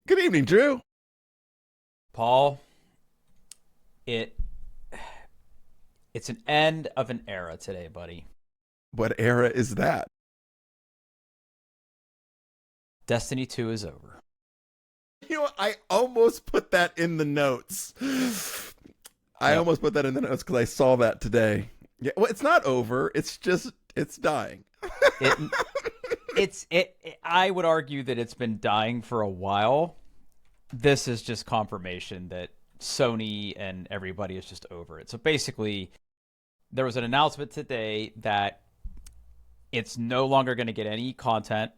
Good evening, Drew. Paul, it it's an end of an era today, buddy. What era is that? Destiny 2 is over. You know, I almost put that in the notes. I Yep. almost put that in the notes because I saw that today. Yeah, well, it's not over. It's just it's dying. It I would argue that it's been dying for a while. This is just confirmation that Sony and everybody is just over it. So basically, there was an announcement today that it's no longer going to get any content.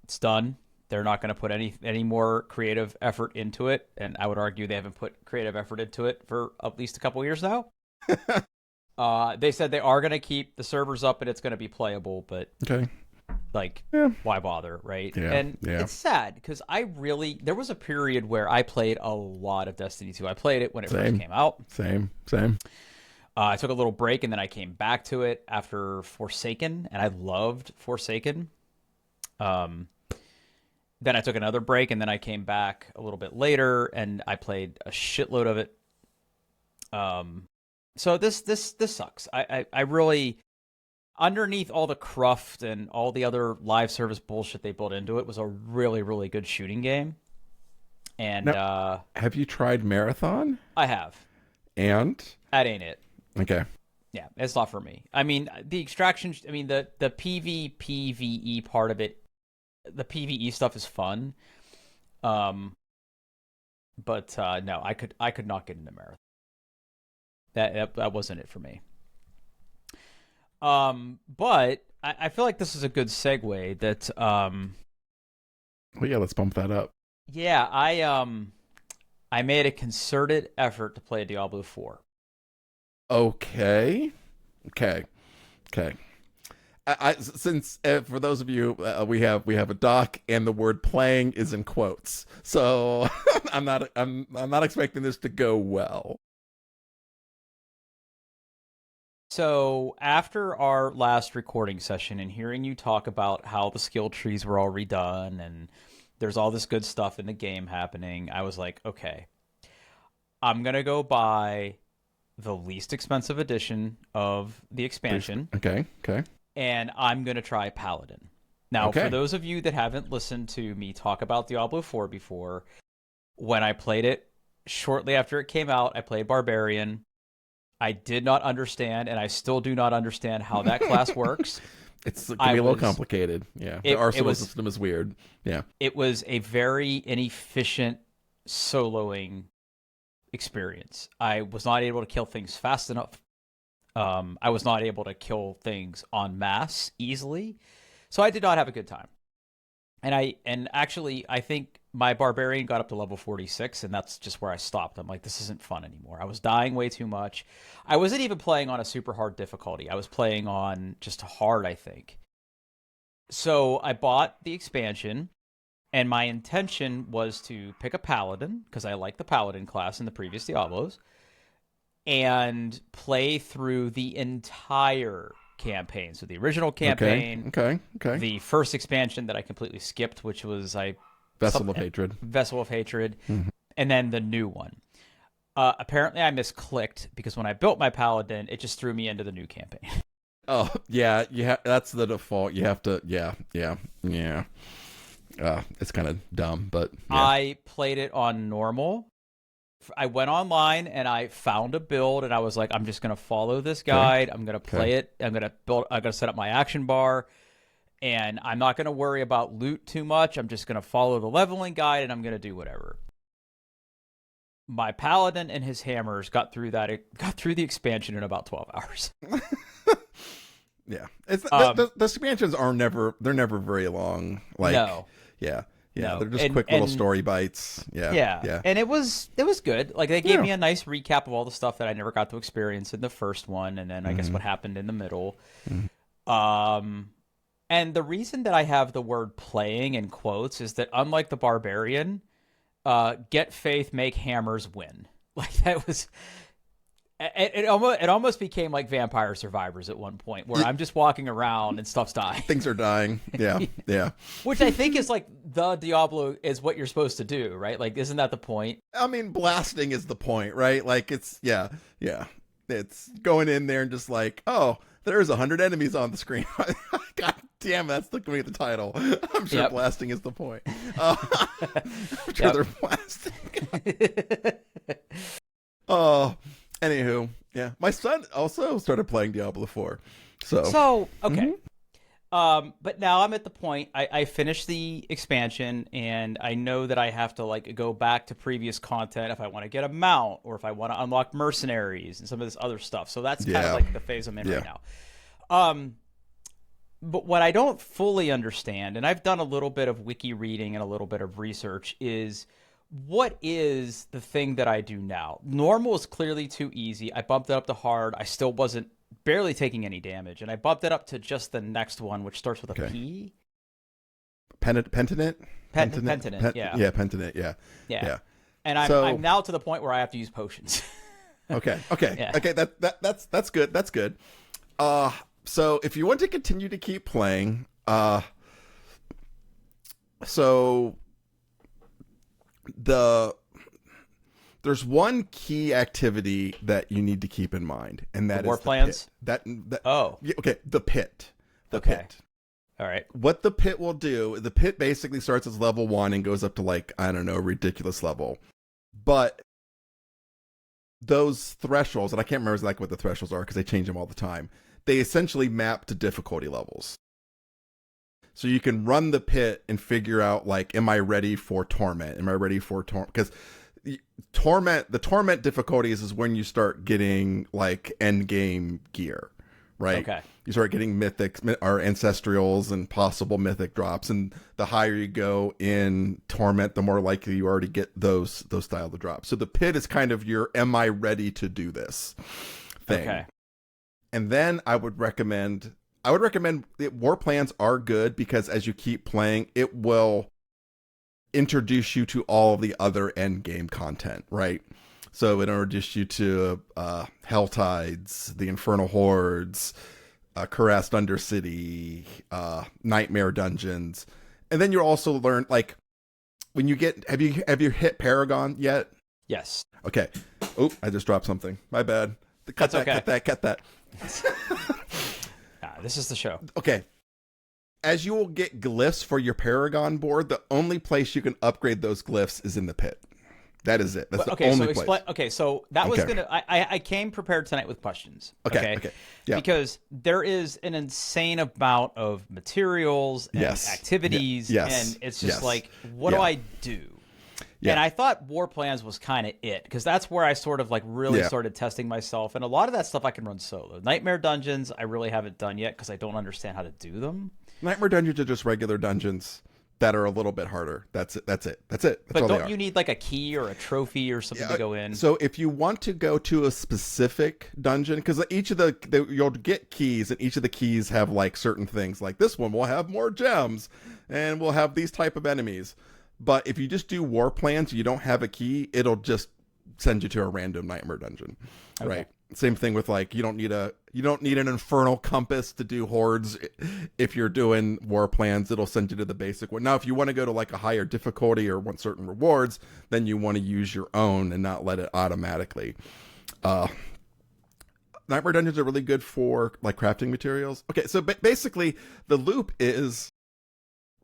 It's done. They're not going to put any more creative effort into it, and I would argue they haven't put creative effort into it for at least a couple of years now. They said they are going to keep the servers up and it's going to be playable, but Okay. like, Yeah. why bother, right? Yeah. And Yeah. it's sad because there was a period where I played a lot of Destiny 2. I played it when it first Same. came out. Same. I took a little break and then I came back to it after Forsaken, and I loved Forsaken. Um, then I took another break and then I came back a little bit later and I played a shitload of it. So this sucks. I really, underneath all the cruft and all the other live service bullshit they built into it, was a really, really good shooting game. And Now, have you tried Marathon? I have. And That ain't it. okay. Yeah, it's not for me. I mean, the extraction, I mean, the PvPvE part of it, the PvE stuff is fun. Um, but no, I could not get into Marathon. That wasn't it for me. But I feel like this is a good segue that Well, yeah. Let's bump that up. yeah, I made a concerted effort to play Diablo 4. Okay. Okay. Okay. Since for those of you, we have a doc, and the word "playing" is in quotes, so I'm not expecting this to go well. So after our last recording session and hearing you talk about how the skill trees were all redone and there's all this good stuff in the game happening, I was like, okay, I'm gonna go buy the least expensive edition of the expansion, Okay. Okay. and I'm gonna try Paladin. Now, for Okay. those of you that haven't listened to me talk about Diablo 4 before, when I played it shortly after it came out, I played Barbarian. I did not understand, and I still do not understand how that class works. It can I be a little was complicated. Yeah, the it arsenal was system is weird. Yeah. it was a very inefficient soloing experience. I was not able to kill things fast enough. I was not able to kill things en masse easily, so I did not have a good time. And actually I think my barbarian got up to level 46, and that's just where I stopped. I'm like, this isn't fun anymore. I was dying way too much. I wasn't even playing on a super hard difficulty. I was playing on just hard, I think. So I bought the expansion, and my intention was to pick a paladin because I like the paladin class in the previous Diablos, and play through the entire campaign. So the original Okay. campaign, Okay. Okay. the first expansion that I completely skipped, which was I Vessel of Hatred. Vessel of Hatred, Mhm. and then the new one. Apparently, I misclicked because when I built my paladin, it just threw me into the new campaign. Oh yeah. Yeah. That's the default. You have to. Yeah. Yeah. Yeah. It's kind of dumb, but yeah. I played it on normal. I went online and I found a build, and I was like, I'm just gonna follow this Okay. guide. I'm gonna play Okay. it. I'm gonna set up my action bar, and I'm not gonna worry about loot too much. I'm just gonna follow the leveling guide, and I'm gonna do whatever. My paladin and his hammers got through the expansion in about 12 hours. Yeah. It's Um, the expansions are never. They're never very long. Like no, yeah. Yeah. no, They're just quick little story bites. Yeah. yeah, Yeah. and it was good. Like, they gave Yeah. me a nice recap of all the stuff that I never got to experience in the first one, and then I guess Mhm. what happened in the middle. Mhm. Um, and the reason that I have the word "playing" in quotes is that, unlike the barbarian, get faith, make hammers, win. Like, that was It almost became like Vampire Survivors at one point, where I'm just walking around and stuff's dying. Things are dying. Yeah, yeah. Which I think is like the Diablo is what you're supposed to do, right? Like, isn't that the point? I mean, blasting is the point, right? Like, it's, yeah, yeah. It's going in there and just like, oh, there's 100 enemies on the screen. God damn, that's going to be the title. I'm sure blasting is the point. I'm sure they're blasting. Oh, anywho, yeah. My son also started playing Diablo 4. So okay. But now I'm at the point, I finished the expansion, and I know that I have to like go back to previous content if I want to get a mount or if I want to unlock mercenaries and some of this other stuff. So that's kind of like the phase I'm in right now. But what I don't fully understand, and I've done a little bit of wiki reading and a little bit of research, is what is the thing that I do now? Normal is clearly too easy. I bumped it up to hard. I still wasn't barely taking any damage, and I bumped it up to just the next one, which starts with a P. Pentinent? Pentinent, yeah. Yeah, Pentinent, yeah. And I'm now to the point where I have to use potions. Okay. That's good. That's good. So if you want to continue to keep playing, there's one key activity that you need to keep in mind, and that is war plans. The pit. The pit. All right. What the pit will do, the pit basically starts as level 1 and goes up to like, I don't know, a ridiculous level. But those thresholds, and I can't remember exactly what the thresholds are because they change them all the time, they essentially map to difficulty levels. So you can run the pit and figure out, like, am I ready for torment? Am I ready for torment? Because the torment difficulties is when you start getting like end game gear, right? Okay. You start getting mythics or ancestrals and possible mythic drops, and the higher you go in torment, the more likely you are to get those style of drops. So the pit is kind of your am I ready to do this thing. Okay. And then I would recommend war plans are good because as you keep playing, it will introduce you to all of the other end game content, right? So it introduced you to Helltides, the Infernal Hordes, Cuirassed Undercity, Nightmare Dungeons, and then you also learn, like, when you get have you hit Paragon yet? Yes. Okay. Oh, I just dropped something. My bad. Cut that. This is the show. Okay. As you will get glyphs for your Paragon board, the only place you can upgrade those glyphs is in the pit. That is it. That's the only place. Okay, so that was gonna. I came prepared tonight with questions. Okay. Yeah. Because there is an insane amount of materials and activities, and it's just like, what do I do? Yeah. And I thought war plans was kind of it, because that's where I sort of like really started testing myself. And a lot of that stuff I can run solo. Nightmare Dungeons I really haven't done yet because I don't understand how to do them. Nightmare Dungeons are just regular dungeons that are a little bit harder. That's it. That's but don't you need like a key or a trophy or something to go in? So if you want to go to a specific dungeon, because each of you'll get keys, and each of the keys have like certain things. Like this one will have more gems, and we'll have these type of enemies. But if you just do war plans, you don't have a key, it'll just send you to a random Nightmare Dungeon, right? Same thing with like you don't need an infernal compass to do hordes. If you're doing war plans, it'll send you to the basic one. Now, if you want to go to like a higher difficulty or want certain rewards, then you want to use your own and not let it automatically. Nightmare Dungeons are really good for like crafting materials. Okay, so basically the loop is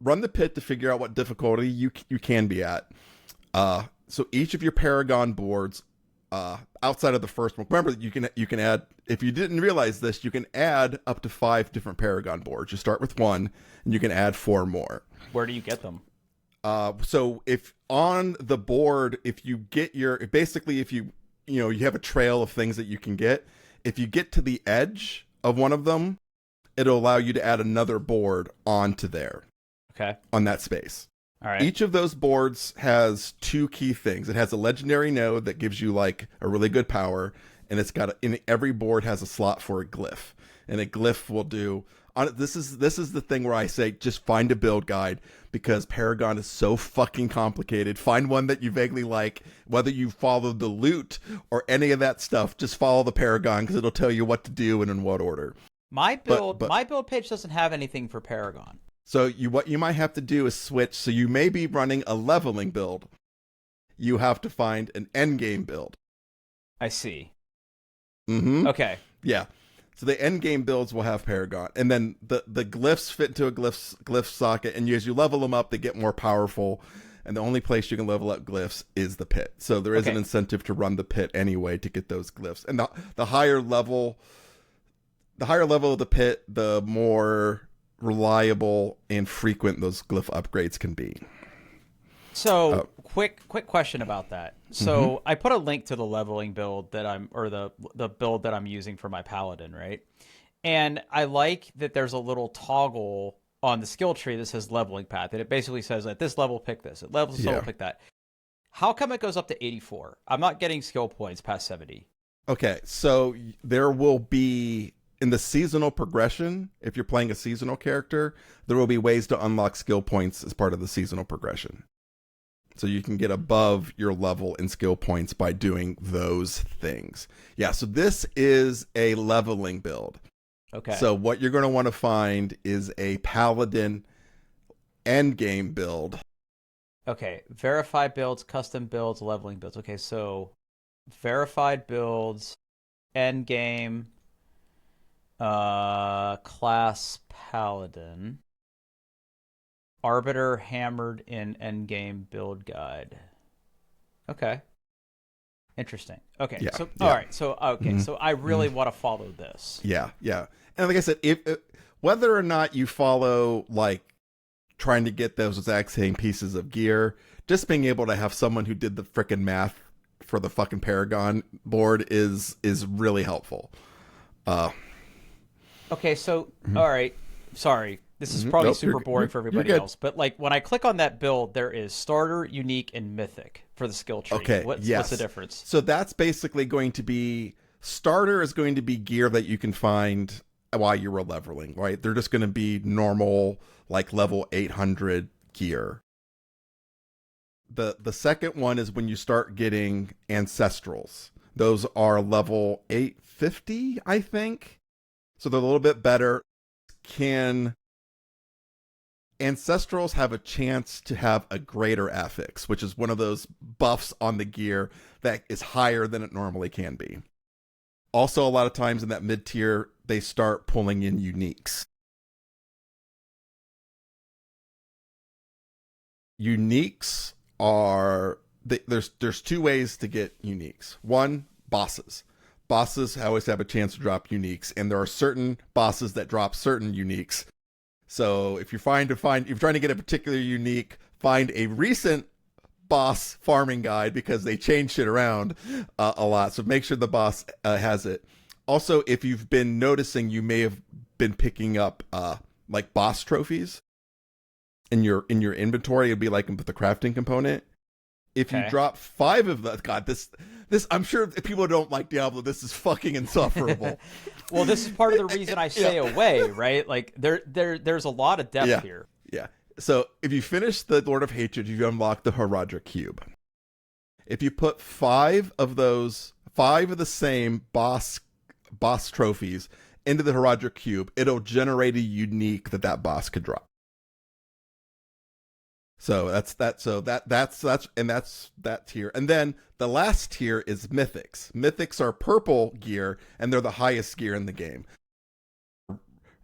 run the pit to figure out what difficulty you can be at. So each of your Paragon boards, outside of the first one, remember that you can add, if you didn't realize this, you can add up to 5 different Paragon boards. You start with 1 and you can add 4 more. Where do you get them? So if on the board, if you get if you have a trail of things that you can get, if you get to the edge of one of them, it'll allow you to add another board onto there. Okay. On that space. All right. Each of those boards has 2 key things. It has a legendary node that gives you like a really good power, and it's got in every board has a slot for a glyph, and a glyph will do this is the thing where I say just find a build guide, because Paragon is so fucking complicated. Find one that you vaguely like, whether you follow the loot or any of that stuff. Just follow the Paragon, because it'll tell you what to do and in what order. My build page doesn't have anything for Paragon. So what you might have to do is switch. So you may be running a leveling build. You have to find an endgame build. I see. Mm-hmm. Okay. Yeah. So the end game builds will have Paragon, and then the glyphs fit into a glyph socket, and as you level them up, they get more powerful. And the only place you can level up glyphs is the pit. So there is an incentive to run the pit anyway to get those glyphs. And the higher level of the pit, the more reliable and frequent those glyph upgrades can be. So quick question about that. So I put a link to the leveling build that the build that I'm using for my paladin, right? And I like that there's a little toggle on the skill tree that says leveling path, and it basically says at this level pick this, at level level pick that. How come it goes up to 84? I'm not getting skill points past 70. Okay, so there will be, in the seasonal progression, if you're playing a seasonal character, there will be ways to unlock skill points as part of the seasonal progression. So you can get above your level in skill points by doing those things. Yeah, so this is a leveling build. Okay. So what you're going to want to find is a paladin endgame build. Okay, verified builds, custom builds, leveling builds. Okay, so verified builds, endgame, class paladin. Arbiter hammered in endgame build guide. Okay. Interesting. Okay. Yeah, So yeah. all right. So okay. So I really want to follow this. Yeah, yeah. And like I said, if whether or not you follow like trying to get those exact same pieces of gear, just being able to have someone who did the frickin' math for the fucking Paragon board is really helpful. Okay. So all right. Sorry. This is probably super boring for everybody else, but like when I click on that build, there is starter, unique, and mythic for the skill tree. Okay, What's the difference? So that's basically going to be, starter is going to be gear that you can find while you're leveling, right? They're just going to be normal, like level 800 gear. The second one is when you start getting ancestrals. Those are level 850, I think. So they're a little bit better. Ancestrals have a chance to have a greater affix, which is one of those buffs on the gear that is higher than it normally can be. Also, a lot of times in that mid-tier, they start pulling in uniques. Uniques are... There's two ways to get uniques. One, bosses. Bosses always have a chance to drop uniques, and there are certain bosses that drop certain uniques. So if you're trying to get a particular unique, find a recent boss farming guide, because they change shit around a lot. So make sure the boss has it. Also, if you've been noticing, you may have been picking up like boss trophies in your inventory. It'd be like with the crafting component. If you drop 5 of them, God, this I'm sure if people don't like Diablo, this is fucking insufferable. Well, this is part of the reason I stay away, right? Like there's a lot of depth here. Yeah. So if you finish the Lord of Hatred, you unlock the Herodric Cube. If you put 5 of the same boss trophies into the Herodric Cube, it'll generate a unique that boss could drop. So that's that tier. And then the last tier is mythics. Mythics are purple gear, and they're the highest gear in the game.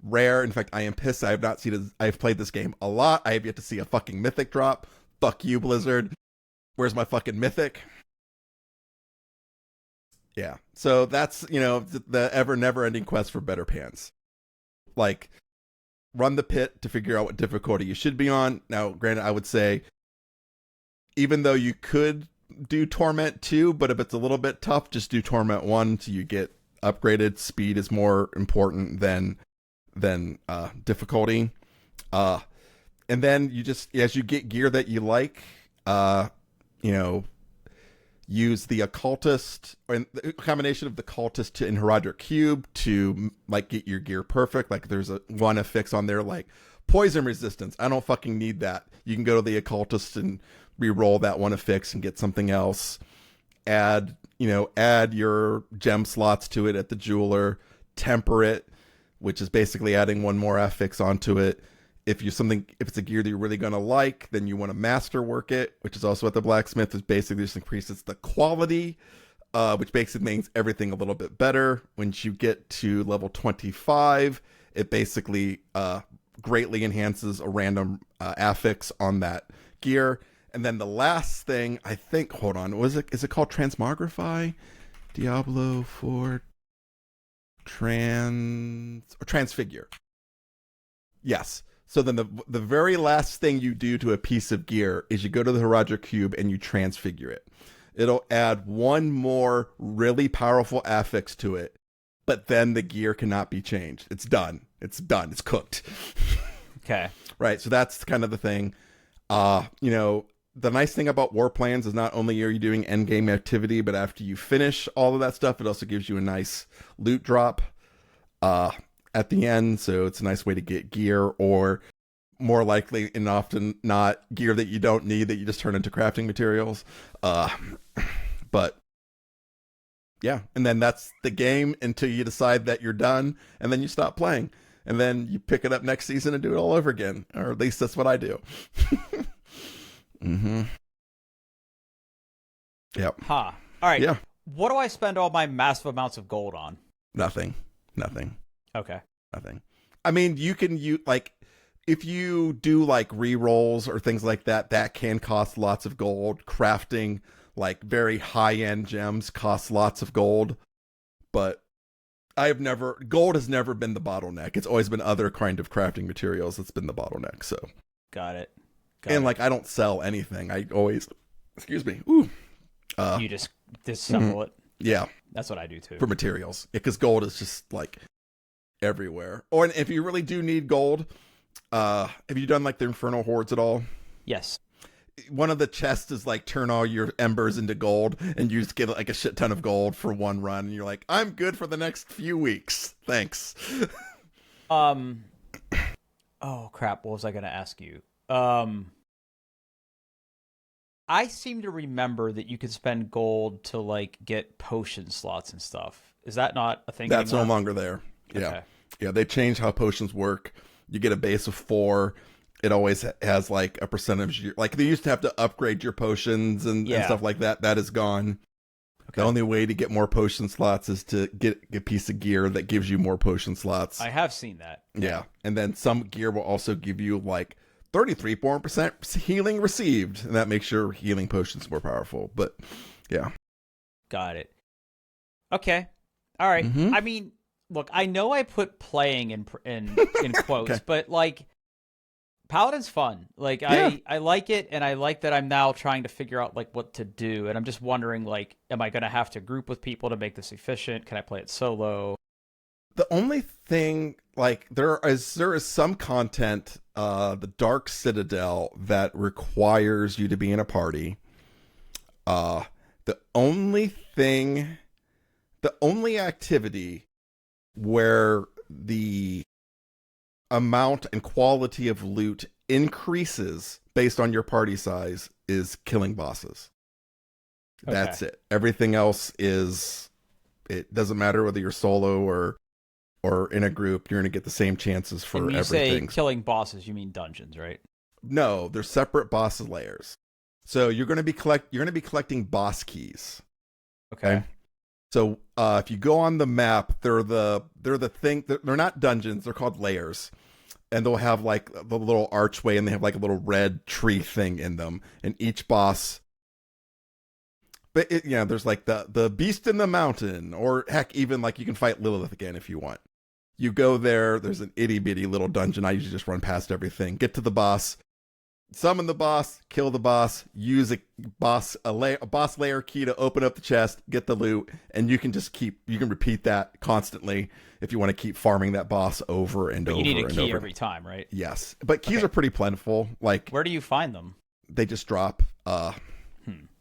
Rare. In fact, I am pissed. I have not seen it. I've played this game a lot. I have yet to see a fucking mythic drop. Fuck you, Blizzard. Where's my fucking mythic? Yeah. So that's, the never ending quest for better pants. Like, run the pit to figure out what difficulty you should be on. Now, granted, I would say, even though you could do Torment 2, but if it's a little bit tough, just do Torment 1 so you get upgraded. Speed is more important than difficulty. And then you just, as you get gear that you like, use the occultist, or the combination of the cultist and Herodic Cube to like get your gear perfect. Like there's one affix on there like poison resistance. I don't fucking need that. You can go to the occultist and re-roll that one affix and get something else. Add your gem slots to it at the jeweler. Temper it, which is basically adding one more affix onto it. If it's a gear that you're really gonna like, then you want to masterwork it, which is also at the blacksmith. Is basically just increases the quality, which basically makes everything a little bit better. Once you get to level 25, it basically greatly enhances a random affix on that gear. And then the last thing, I think, hold on, is it called Transmogrify? Diablo 4 Transfigure. Yes. So then the very last thing you do to a piece of gear is you go to the Herodic Cube and you transfigure it. It'll add one more really powerful affix to it, but then the gear cannot be changed. It's done. It's done. It's cooked. Okay. Right. So that's kind of the thing. The nice thing about war plans is not only are you doing end game activity, but after you finish all of that stuff, it also gives you a nice loot drop at the end. So it's a nice way to get gear, or more likely and often not gear that you don't need, that you just turn into crafting materials. But yeah, and then that's the game until you decide that you're done, and then you stop playing, and then you pick it up next season and do it all over again, or at least that's what I do. Mm-hmm. Yep. Huh. All right. Yeah. What do I spend all my massive amounts of gold on? Nothing. Okay. Nothing. I mean, you can if you do like re-rolls or things like that, that can cost lots of gold. Crafting like very high-end gems costs lots of gold, but gold has never been the bottleneck. It's always been other kind of crafting materials that's been the bottleneck. So Got it. Like I don't sell anything. I always, excuse me. Ooh. You just disassemble it. Yeah. That's what I do too. For materials, because gold is just like everywhere. Or if you really do need gold, have you done like the Infernal Hordes at all? Yes. One of the chests is like turn all your embers into gold, and you just get like a shit ton of gold for one run, and you're like, I'm good for the next few weeks. Thanks. Oh crap! What was I going to ask you? I seem to remember that you could spend gold to like get potion slots and stuff. Is that not a thing That's anymore? no longer there. Yeah. Okay. Yeah, they changed how potions work. You get a base of 4. It always has like a percentage. Like they used to have to upgrade your potions and stuff like that. That is gone. Okay. The only way to get more potion slots is to get a piece of gear that gives you more potion slots. I have seen that. Yeah. And then some gear will also give you like 33% healing received. And that makes your healing potions more powerful. But yeah. Got it. Okay. All right. Mm-hmm. I mean, look, I know I put playing in quotes, Okay. but like Paladin's fun. Like Yeah. I like it, and I like that I'm now trying to figure out like what to do, and I'm just wondering like, am I going to have to group with people to make this efficient? Can I play it solo? The only thing, like, there is some content, the Dark Citadel, that requires you to be in a party. The only activity where the amount and quality of loot increases based on your party size is killing bosses. Okay. That's it. Everything else it doesn't matter whether you're solo or in a group, you're going to get the same chances for and you everything. Say killing bosses, you mean dungeons, right? No, they're separate boss layers. So you're going to be collecting boss keys. Okay. So if you go on the map, they're the thing. They're not dungeons. They're called layers, and they'll have like the little archway, and they have like a little red tree thing in them. And each boss, but there's like the beast in the mountain, or heck, even like you can fight Lilith again if you want. You go there. There's an itty bitty little dungeon. I usually just run past everything, get to the boss, summon the boss, kill the boss, use a boss layer key to open up the chest, get the loot, and you can repeat that constantly if you want to keep farming that boss over and over and over. You need a key every time, right? Yes, but keys are pretty plentiful. Like, where do you find them? They just drop.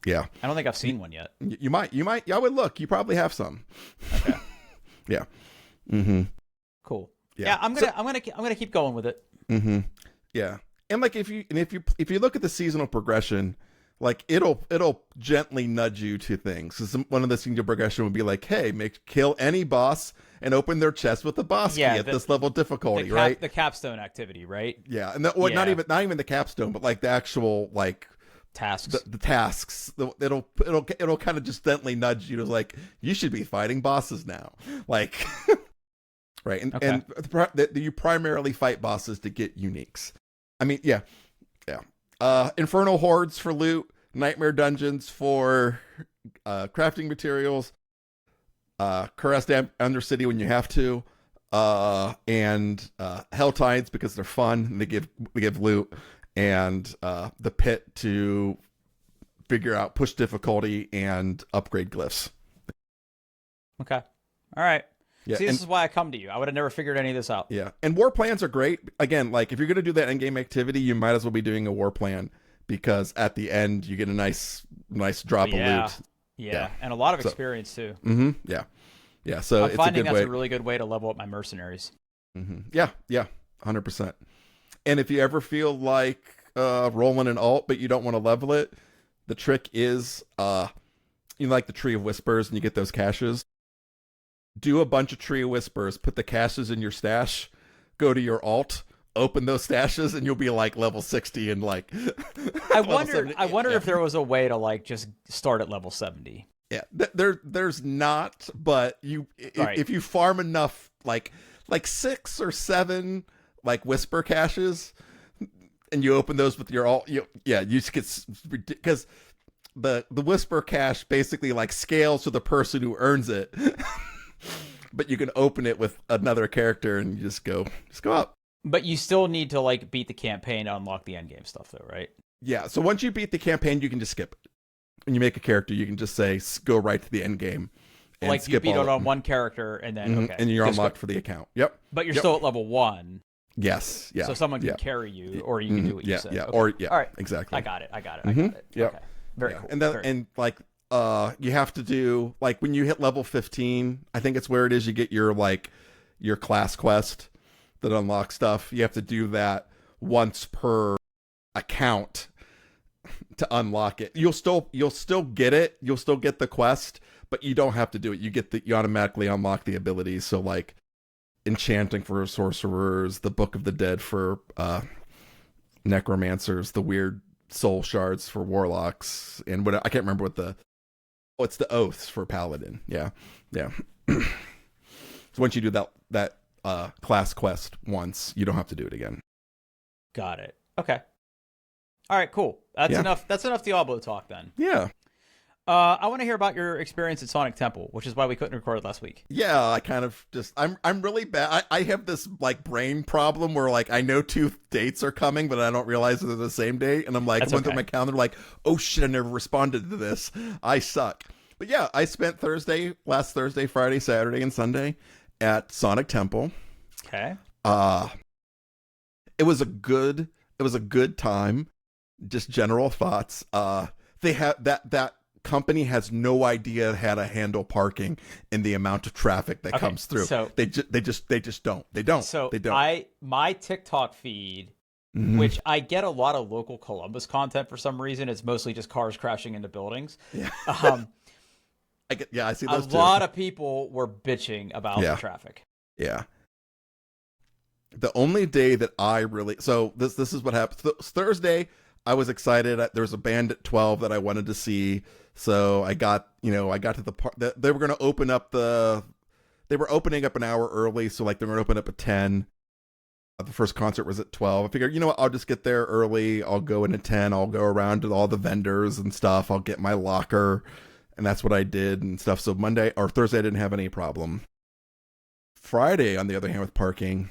Yeah. I don't think I've seen one yet. You might. I would look. You probably have some. Okay. Yeah. Mm-hmm. Cool. Yeah. Yeah, I'm gonna keep going with it. Mm-hmm. Yeah. And like if you look at the seasonal progression, like it'll gently nudge you to things. So one of the seasonal progression would be like, hey, kill any boss and open their chest with the boss key at this level of difficulty, right? The capstone activity, right? Yeah, and not even the capstone, but like the actual like tasks. The tasks. It'll kind of just gently nudge you to like, you should be fighting bosses now, like. Right, and you primarily fight bosses to get uniques. I mean, yeah. Infernal hordes for loot, nightmare dungeons for crafting materials, caressed undercity when you have to, and hell tides because they're fun and they give loot, and the pit to figure out push difficulty and upgrade glyphs. Okay, all right. Yeah, see, this is why I come to you. I would have never figured any of this out. Yeah, and war plans are great. Again, like if you're going to do that endgame activity, you might as well be doing a war plan because at the end you get a nice drop of loot. Yeah, and a lot of experience too. Mm-hmm. Yeah. So I'm finding that's a really good way to level up my mercenaries. Mm-hmm. Yeah, 100%. And if you ever feel like rolling an alt but you don't want to level it, the trick is like the Tree of Whispers and you get those caches. Do a bunch of Tree of Whispers, put the caches in your stash, go to your alt, open those stashes, and you'll be like level 60 and like. I wonder if there was a way to like just start at level 70. Yeah, there's not, but if you farm enough, like 6 or 7 like Whisper caches, and you open those with your alt, you just get, because the Whisper cache basically like scales to the person who earns it. But you can open it with another character and you just go up. But you still need to like beat the campaign to unlock the endgame stuff though, right? Yeah, so once you beat the campaign, you can just skip it. When you make a character, you can just say, go right to the end game. And like skip you beat it on one character and then, and you're unlocked for the account. Yep. But you're still at level 1. Yes, yeah. So someone can carry you or you can do what you said. Yeah, okay. All right, exactly. I got it. Yeah. Okay. Very cool. And then, like, you have to do, like, when you hit level 15, I think it's where it is you get your class quest that unlocks stuff. You have to do that once per account to unlock it. You'll still get it. You'll still get the quest, but you don't have to do it. You automatically unlock the abilities. So like enchanting for sorcerers, the Book of the Dead for necromancers, the weird soul shards for warlocks, and I can't remember what it's the oaths for paladin. Yeah. So once you do that class quest once, you don't have to do it again. Got it. Okay. All right, cool. That's enough. That's enough Diablo talk then. Yeah. I want to hear about your experience at Sonic Temple, which is why we couldn't record last week. Yeah, I kind of I'm really bad. I have this like brain problem where like I know 2 dates are coming, but I don't realize they're the same date, and I'm like went through my calendar like, oh shit, I never responded to this. I suck. But yeah, I spent last Thursday, Friday, Saturday, and Sunday at Sonic Temple. Okay. It was a good time. Just general thoughts. They have that company has no idea how to handle parking and the amount of traffic that comes through. So they just don't. They don't. So they don't. My TikTok feed, which I get a lot of local Columbus content for some reason. It's mostly just cars crashing into buildings. Yeah. I see those too. A lot of people were bitching about the traffic. Yeah. The only day that I really this is what happened. Thursday, I was excited. There was a band at 12 that I wanted to see. So I got to the part that they were going to open up they were opening up an hour early. So like they were going to open up at 10. The first concert was at 12. I figured, you know what? I'll just get there early. I'll go in at 10. I'll go around to all the vendors and stuff. I'll get my locker. And that's what I did and stuff. So Thursday, I didn't have any problem. Friday, on the other hand, with parking,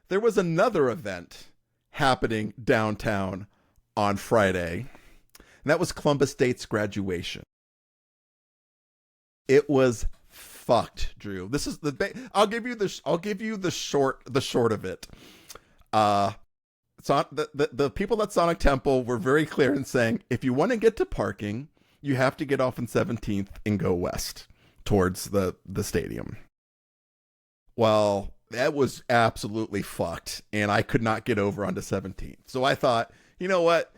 there was another event happening downtown on Friday, and that was Columbus State's graduation. It was fucked, Drew. This is I'll give you the short of it. The people at Sonic Temple were very clear in saying, if you want to get to parking, you have to get off on 17th and go west towards the stadium. Well, that was absolutely fucked, and I could not get over onto 17th. So I thought, you know what?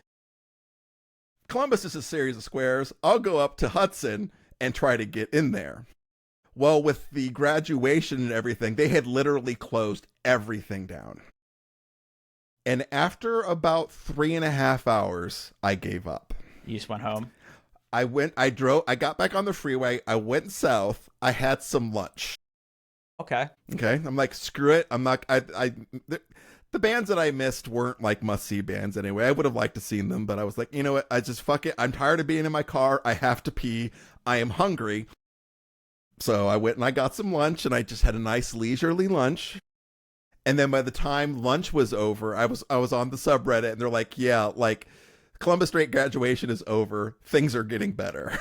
Columbus is a series of squares. I'll go up to Hudson and try to get in there. Well, with the graduation and everything, they had literally closed everything down. And after about 3.5 hours, I gave up. You just went home? I got back on the freeway. I went south. I had some lunch. Okay. I'm like, screw it. I'm not, the bands that I missed weren't like must-see bands anyway. I would have liked to seen them, but I was like, you know what? I just fuck it. I'm tired of being in my car. I have to pee. I am hungry. So I went and I got some lunch, and I just had a nice leisurely lunch. And then by the time lunch was over, I was on the subreddit, and they're like, yeah, like Columbus Straight graduation is over. Things are getting better.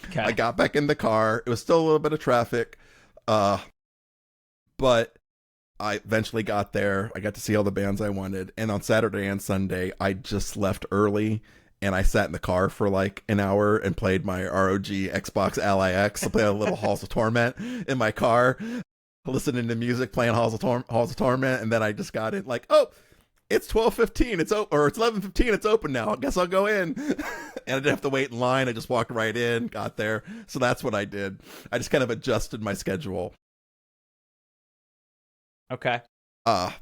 Okay. I got back in the car. It was still a little bit of traffic. But I eventually got there. I got to see all the bands I wanted. And on Saturday and Sunday, I just left early, and I sat in the car for like an hour and played my ROG Xbox Ally X. I played a little Halls of Torment in my car, listening to music, playing Halls of Torment. And then I just got in like, oh, it's 12:15. It's or it's 11:15. It's open now. I guess I'll go in. And I didn't have to wait in line. I just walked right in, got there. So that's what I did. I just kind of adjusted my schedule. Okay. The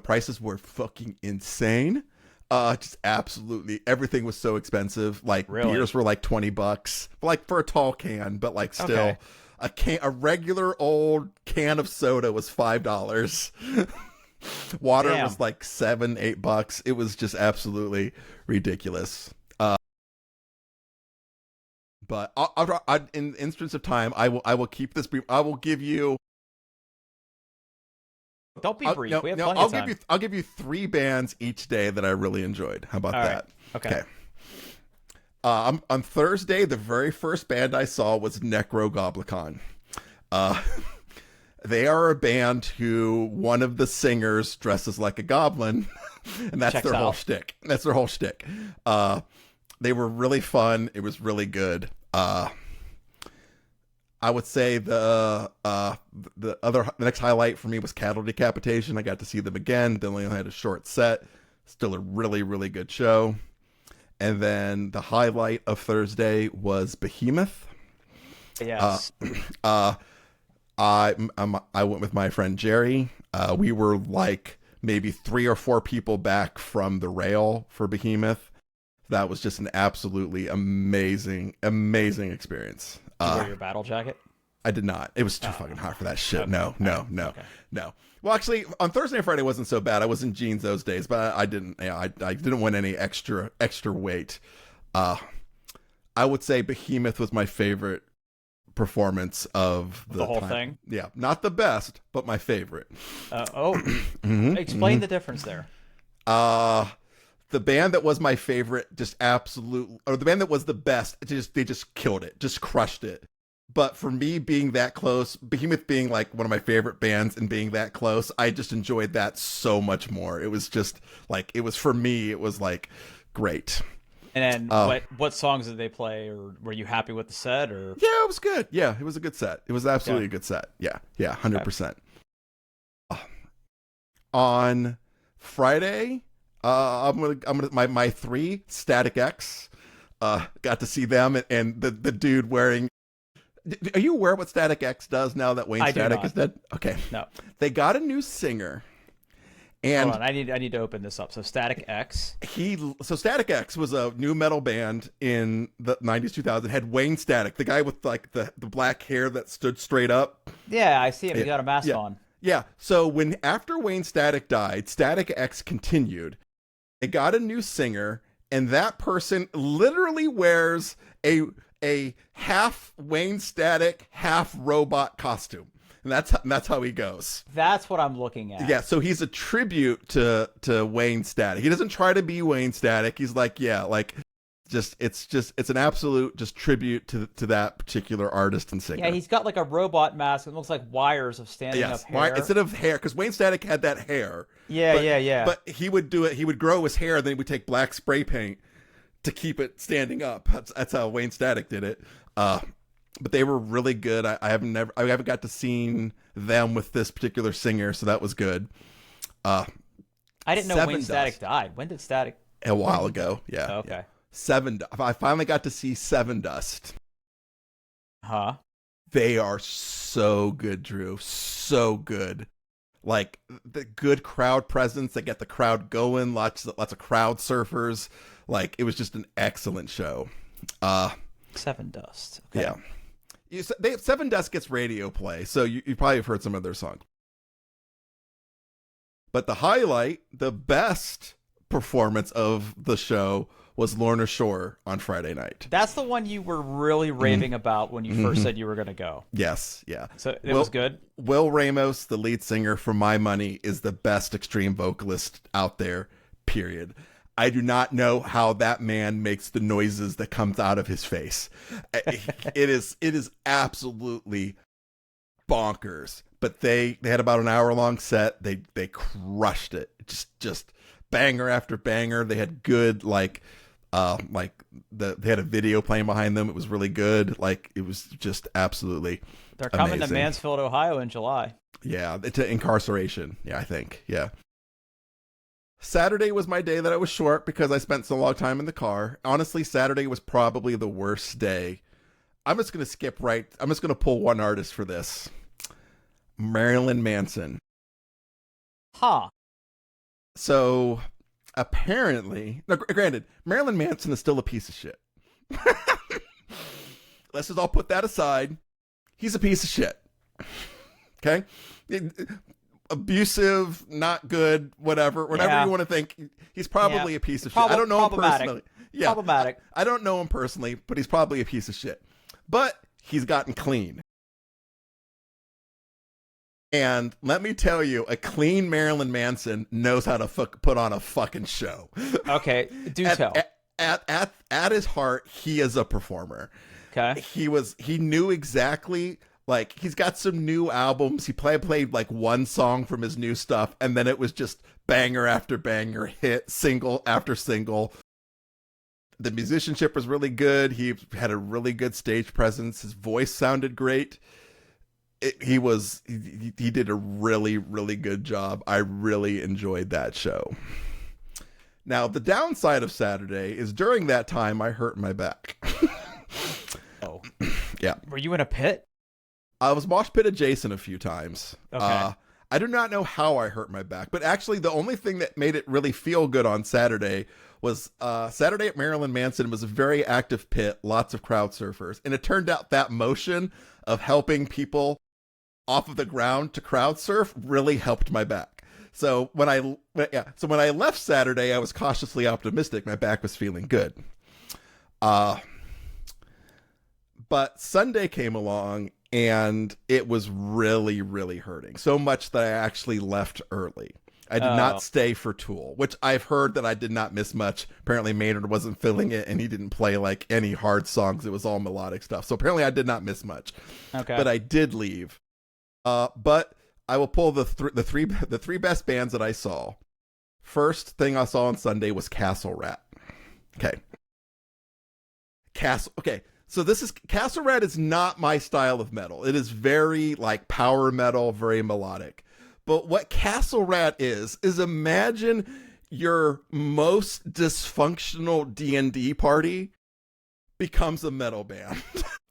prices were fucking insane. Just absolutely everything was so expensive. Like Really? beers were like $20, like for a tall can, but like still Okay. a regular old can of soda was $5. Water Damn. was like $7-8. It was just absolutely ridiculous. But in instance of time, I will keep this brief. I will give you. Don't be brief. We have plenty of time. I'll give you 3 bands each day that I really enjoyed. How about All that? right. Okay. On Thursday, the very first band I saw was Necrogoblicon. They are a band who one of the singers dresses like a goblin, and that's their whole shtick. That's their whole shtick. They were really fun. It was really good. I would say the next highlight for me was Cattle Decapitation. I got to see them again. They only had a short set. Still a really, really good show. And then the highlight of Thursday was Behemoth. Yes. I went with my friend Jerry. We were like maybe 3 or 4 people back from the rail for Behemoth. That was just an absolutely amazing experience. Did you wear your battle jacket? I did not. It was too fucking hot for that shit. Okay. No. Well, actually, on Thursday and Friday wasn't so bad. I was in jeans those days, but I didn't. I didn't want any extra weight. I would say Behemoth was my favorite performance of the whole time. thing. Yeah, not the best, but my favorite. Explain the difference there. The band that was my favorite, the band that was the best, they just killed it, just crushed it. But for me being that close, Behemoth being like one of my favorite bands and being that close, I just enjoyed that so much more. It was just like, for me, it was like great. And then what songs did they play, or were you happy with the set? Or yeah, it was good. Yeah, it was a good set. It was absolutely a good set. Yeah, 100%. On Friday, I'm gonna my 3 Static X. Got to see them and the dude wearing. Are you aware what Static X does now that Wayne Static is dead? Okay, no. They got a new singer. And hold on, I need to open this up. So Static X. Static X was a new metal band in the 90s, 2000. Had Wayne Static, the guy with like the black hair that stood straight up. Yeah, I see him. He got a mask on. Yeah. So after Wayne Static died, Static X continued. They got a new singer, and that person literally wears a half Wayne Static, half robot costume. And that's how he goes. That's what I'm looking at. Yeah, so he's a tribute to Wayne Static. He doesn't try to be Wayne Static. He's like, it's an absolute just tribute to that particular artist and singer. Yeah, he's got like a robot mask. It looks like wires of standing up hair. Instead of hair, because Wayne Static had that hair. Yeah. But he would do it. He would grow his hair, then he would take black spray paint to keep it standing up. That's how Wayne Static did it. But they were really good. I haven't got to see them with this particular singer, so that was good. I didn't know Wayne Dust. Static died. When did Static? A while ago, yeah. Oh, okay. Yeah. I finally got to see Seven Dust. Huh? They are so good, Drew. So good. Like the good crowd presence. They get the crowd going. Lots of crowd surfers. Like it was just an excellent show. Seven Dust. Okay. Yeah. Seven Dust gets radio play, so you probably have heard some of their songs. But the highlight, the best performance of the show was Lorna Shore on Friday night. That's the one you were really raving about when you first said you were going to go. Yes, yeah. So it was good? Will Ramos, the lead singer, for my money, is the best extreme vocalist out there, period. I do not know how that man makes the noises that comes out of his face. It is absolutely bonkers. But they had about an hour-long set. They crushed it. Just banger after banger. They had good they had a video playing behind them. It was really good. Like it was just absolutely. They're coming amazing. to Mansfield, Ohio in July. Yeah, to Incarceration. Yeah, I think. Yeah. Saturday was my day that I was short because I spent so long time in the car. Honestly, Saturday was probably the worst day. I'm just going to skip right. I'm just going to pull one artist for this. Marilyn Manson. Huh. So apparently, now, granted, Marilyn Manson is still a piece of shit. Let's just all put that aside. He's a piece of shit. Okay? Abusive, not good, whatever you want to think. He's probably a piece of shit. I don't know him personally. Yeah, problematic. I don't know him personally, but he's probably a piece of shit. But he's gotten clean. And let me tell you, a clean Marilyn Manson knows how to put on a fucking show. Okay, do tell. At his heart, he is a performer. Okay. He knew exactly, like, he's got some new albums. He played like one song from his new stuff, and then it was just banger after banger, hit, single after single. The musicianship was really good. He had a really good stage presence. His voice sounded great. He did a really, really good job. I really enjoyed that show. Now, the downside of Saturday is during that time, I hurt my back. Oh. Yeah. Were you in a pit? I was mosh pit adjacent a few times. Okay. I do not know how I hurt my back, but actually the only thing that made it really feel good on Saturday was Saturday at Marilyn Manson was a very active pit, lots of crowd surfers. And it turned out that motion of helping people off of the ground to crowd surf really helped my back. So when I left Saturday, I was cautiously optimistic. My back was feeling good. But Sunday came along and it was really, really hurting. So much that I actually left early. I did not stay for Tool, which I've heard that I did not miss much. Apparently Maynard wasn't feeling it and he didn't play like any hard songs. It was all melodic stuff. So apparently I did not miss much. Okay. But I did leave. But I will pull the three best bands that I saw. First thing I saw on Sunday was Castle Rat. Okay. So Castle Rat is not my style of metal. It is very like power metal, very melodic. But what Castle Rat is imagine your most dysfunctional D&D party becomes a metal band.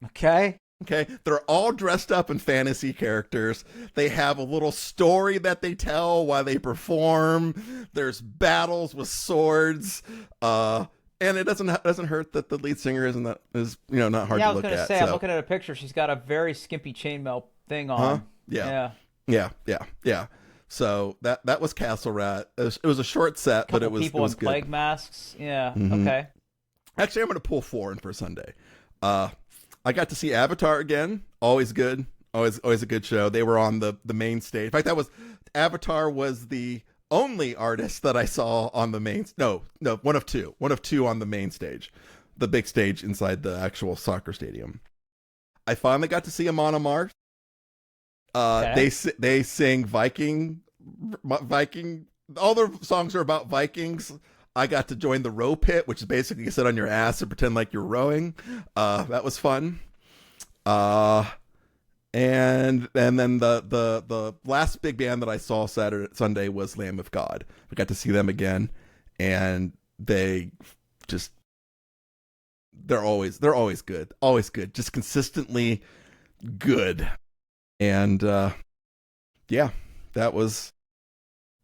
Okay. Okay, they're all dressed up in fantasy characters. They have a little story that they tell while they perform. There's battles with swords. And it doesn't hurt that the lead singer is not hard to look at. Yeah, I was gonna say, I'm looking at a picture. She's got a very skimpy chainmail thing on. Huh? Yeah. So that was Castle Rat. It was a short set, but it was people in good. plague masks. Yeah. Mm-hmm. Okay. Actually, I'm going to pull 4 in for Sunday. I got to see Avatar again. Always good. Always a good show. They were on the main stage. In fact, Avatar was the only artist that I saw on the main. No, one of two on the main stage, the big stage inside the actual soccer stadium. I finally got to see Amon Amarth. Okay. They sing Viking. All their songs are about Vikings. I got to join the row pit, which is basically you sit on your ass and pretend like you're rowing. That was fun. And then the last big band that I saw Sunday was Lamb of God. We got to see them again, and they're always good, just consistently good. And yeah, that was.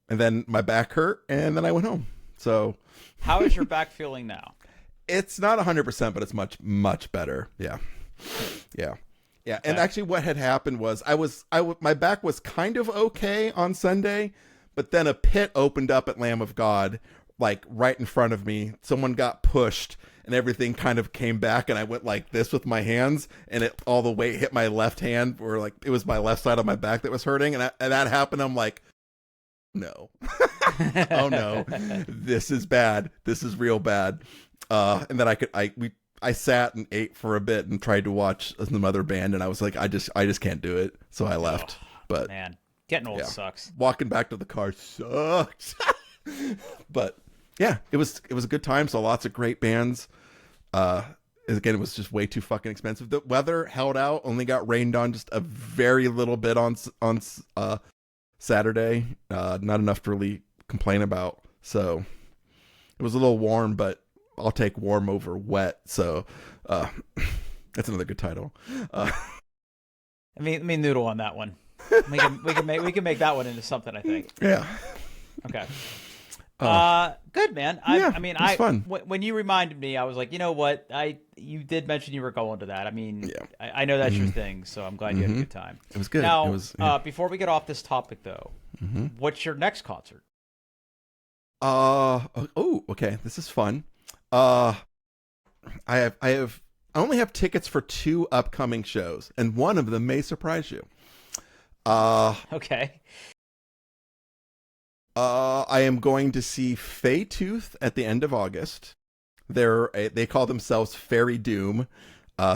And then my back hurt, and then I went home. So, how is your back feeling now? It's not 100%, but it's much better. Yeah. Okay. And actually, what had happened was my back was kind of okay on Sunday, but then a pit opened up at Lamb of God, like right in front of me. Someone got pushed, and everything kind of came back, and I went like this with my hands, and all the weight hit my left hand, or like it was my left side of my back that was hurting, and that happened. I'm like, no. Oh no, this is bad. This is real bad. And then I sat and ate for a bit and tried to watch some other band, and I was like, I just can't do it. So I left. But man, getting old sucks. Walking back to the car sucks. But yeah, it was a good time. Saw lots of great bands. Again, it was just way too fucking expensive. The weather held out. Only got rained on just a very little bit on Saturday, not enough to really complain about. So it was a little warm, but I'll take warm over wet. So that's another good title. I mean, noodle on that one. We can make that one into something, I think. Yeah. Okay. Good, man. I mean, fun. When you reminded me, I was like, you know what? You did mention you were going to that. I mean, I know that's your thing, so I'm glad you had a good time. It was good. Now, before we get off this topic, though, what's your next concert? Okay. This is fun. I only have tickets for 2 upcoming shows, and one of them may surprise you. Okay. I am going to see Feytooth at the end of August. They call themselves Fairy Doom,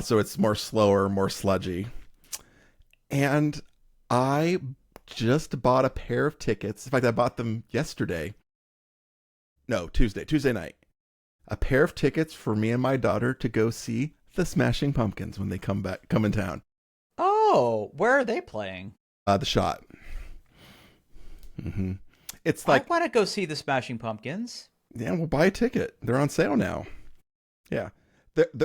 so it's more slower, more sludgy. And I just bought a pair of tickets. In fact, I bought them yesterday. No, Tuesday night. A pair of tickets for me and my daughter to go see the Smashing Pumpkins when they come in town. Oh, where are they playing? The Shot. It's like, I want to go see the Smashing Pumpkins. Yeah, we'll buy a ticket. They're on sale now. Yeah.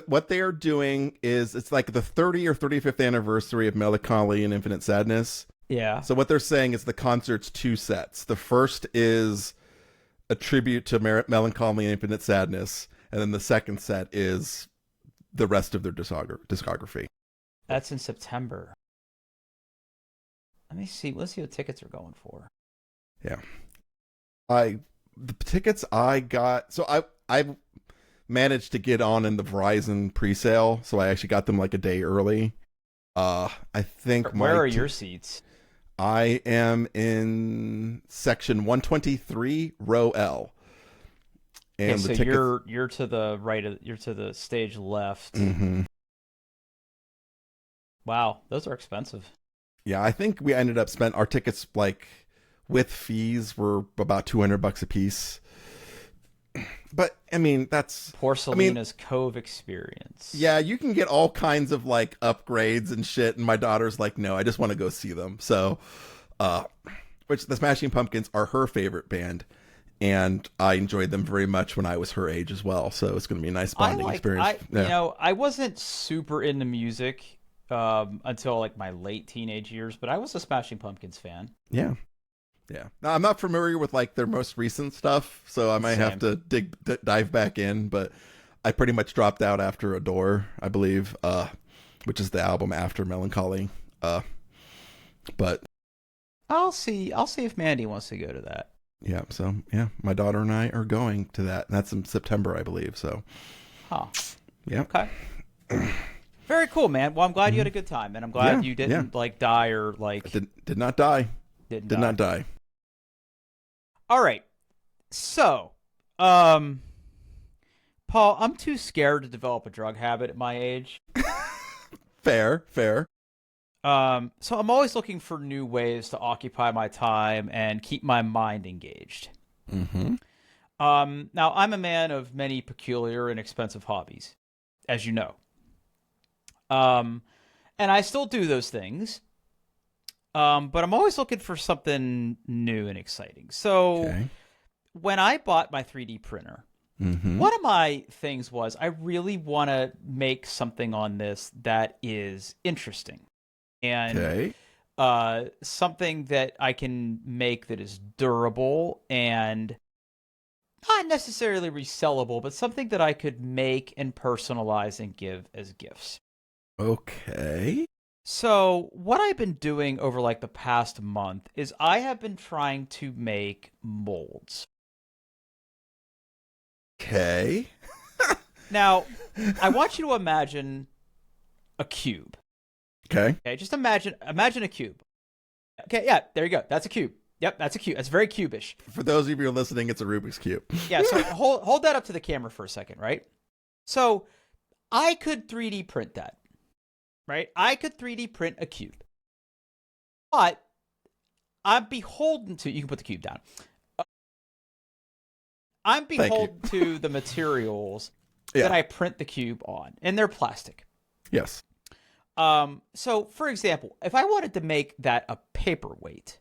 What they are doing is, it's like the 30 or 35th anniversary of Melancholy and Infinite Sadness. Yeah. So what they're saying is the concert's 2 sets. The first is a tribute to Melancholy and Infinite Sadness, and then the second set is the rest of their discography. That's in September. Let's see what tickets are going for. Yeah. The tickets I got, so I managed to get on in the Verizon pre-sale, so I actually got them like a day early. I think where are your seats? I am in section 123, row L. And so you're to the right you're to the stage left. Wow, those are expensive. Yeah, I think we ended up our tickets like with fees were about $200 a piece. But I mean, that's poor Selena's Cove experience. Yeah, you can get all kinds of like upgrades and shit, and my daughter's like, no, I just want to go see them. So, which the Smashing Pumpkins are her favorite band, and I enjoyed them very much when I was her age as well. So it's going to be a nice bonding experience. I wasn't super into music until like my late teenage years, but I was a Smashing Pumpkins fan. Yeah. Now, I'm not familiar with like their most recent stuff, so I might have to dive back in, but I pretty much dropped out after Adore, I believe, which is the album after Melancholy. But I'll see if Mandy wants to go to that. Yeah, so yeah, my daughter and I are going to that. And that's in September, I believe. So, yeah. Okay. Very cool, man. Well, I'm glad you had a good time, and I'm glad you didn't like die or like. Did not die. Did not die. All right. So, Paul, I'm too scared to develop a drug habit at my age. Fair. So I'm always looking for new ways to occupy my time and keep my mind engaged. Now, I'm a man of many peculiar and expensive hobbies, as you know. Um, and I still do those things. But I'm always looking for something new and exciting. So Okay. when I bought my 3D printer, Mm-hmm. one of my things was I really want to make something on this that is interesting and Okay. something that I can make that is durable and not necessarily resellable, but something that I could make and personalize and give as gifts. Okay. So, what I've been doing over like the past month is I have been trying to make molds. Okay. Now, I want you to imagine a cube. Okay. Okay, just imagine a cube. Okay, yeah, there you go. That's a cube. Yep, that's a cube. That's very cubish. For those of you listening, it's a Rubik's Cube. Yeah, so hold that up to the camera for a second, right? So, I could 3D print that, right? I could 3D print a cube. But I'm beholden to, you can put the cube down. I'm beholden to the materials that I print the cube on, and they're plastic. Yes. So, for example, if I wanted to make that a paperweight,